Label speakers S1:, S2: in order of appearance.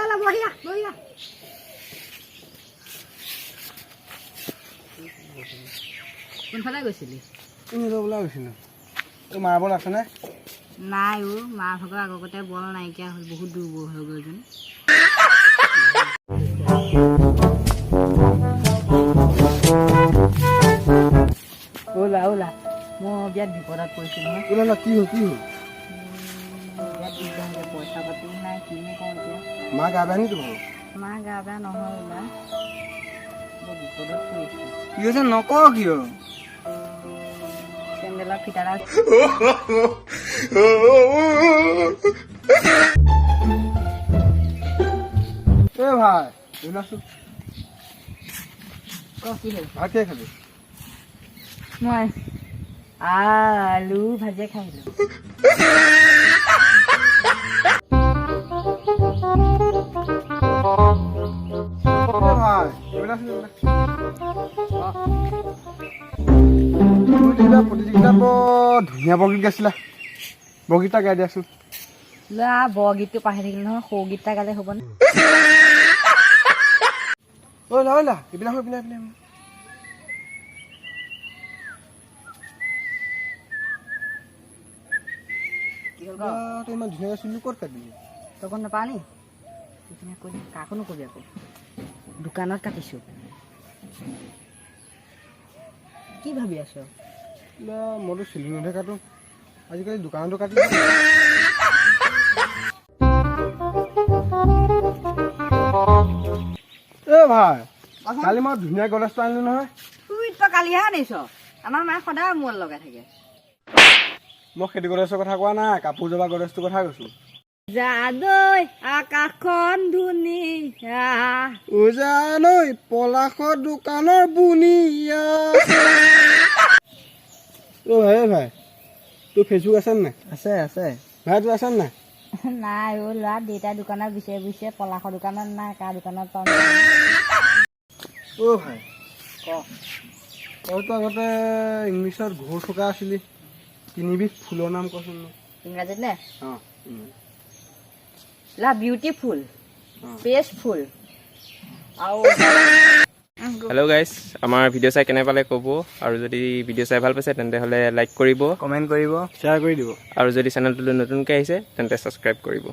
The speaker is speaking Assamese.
S1: লা বহিয়া বহিয়া কোনফালে গৈছিলি
S2: ওলাই গৈছিলো মাৰ্বল আছেনে
S1: নাই মা ভাগৰ আগতে বল নাইকিয়া হ'ল বহুত দুৰ্বল হৈ গ'ল যেন ওলা ওলা মই বিয়াত বিপদত পৰিছোঁ নহয়
S2: ওলা কি হ'ল
S1: বিয়াত পইচা পাতি নাই কিনো কওঁ এতিয়া
S2: মা গা বেয়া নি তোমাৰ
S1: মা গা বেয়া নহয় ওলা বৰ বিপদত পৰিছোঁ
S2: কি হৈছে নক কিয়
S1: চেন্দেলৰ ফিটাডাল
S2: ভাই ওলাচোন
S1: কি হ'ল
S2: ভাত কিহে খাবি
S1: মই আলু ভাজিয়ে খাইছিলোঁ
S2: ভাই ওলাচোন প্ৰতিযোগিতাত বৰ ধুনীয়া বৰগীত গাইছিলা বৰগীত এটা গাই দিয়াচোন
S1: ল'ৰা বৰগীতটো পাহৰি থাকিলোঁ নহয় সৌ গীত এটা গালে হ'বনে
S2: ওলা এইবিলাক তই ইমান ধুনীয়া গাইছিলি ক'ত কাটিলি
S1: তই গম নাপাৱ নি কৈ কাকো নকবি আকৌ দোকানত কাটিছোঁ কি ভাবি আছ
S2: মইতো চিলিঙতহে কাটো আজিকালি দোকানতো কাটি ভাই কালি মই ধুনীয়া গণেশটো আনিলো নহয়
S1: তুই তই কালিহে আনিছ আমাৰ মায়ে সদায় মূৰত লগাই থাকে
S2: মই খেতি গণেশৰ কথা কোৱা নাই কাপোৰ জবা গণেশটোৰ কথা কৈছো
S1: যাদৈ আকাশখন ধুনীয়া
S2: জানৈ পলাশৰ দোকানৰ বুনিয়া ভাই তোৰ ফেচবুক আছে নাই
S1: আছে
S2: ভাই তোৰ আছে নাই
S1: নাই ল'ৰা দেউতাৰ দোকানত বিচাৰি পলাশৰ দোকানত নাই কাৰ দোকানত পাওঁ
S2: ভাই তইতো আগতে ইংলিছত ঘূৰ থকা আছিলি তিনিবিধ ফুলৰ নাম কচোন
S1: ইংৰাজীত নে
S2: অঁ
S1: লা বিউটিফুল পেষ্টফুল আৰু
S3: হেল্ল' গাইজ আমাৰ ভিডিঅ' চাই কেনে পালে ক'ব আৰু যদি ভিডিঅ' চাই ভাল পাইছে তেন্তে হ'লে লাইক কৰিব
S2: কমেণ্ট কৰিব শ্বেয়াৰ কৰি দিব
S3: আৰু যদি চেনেলটোলৈ নতুনকৈ আহিছে তেন্তে ছাবস্ক্ৰাইব কৰিব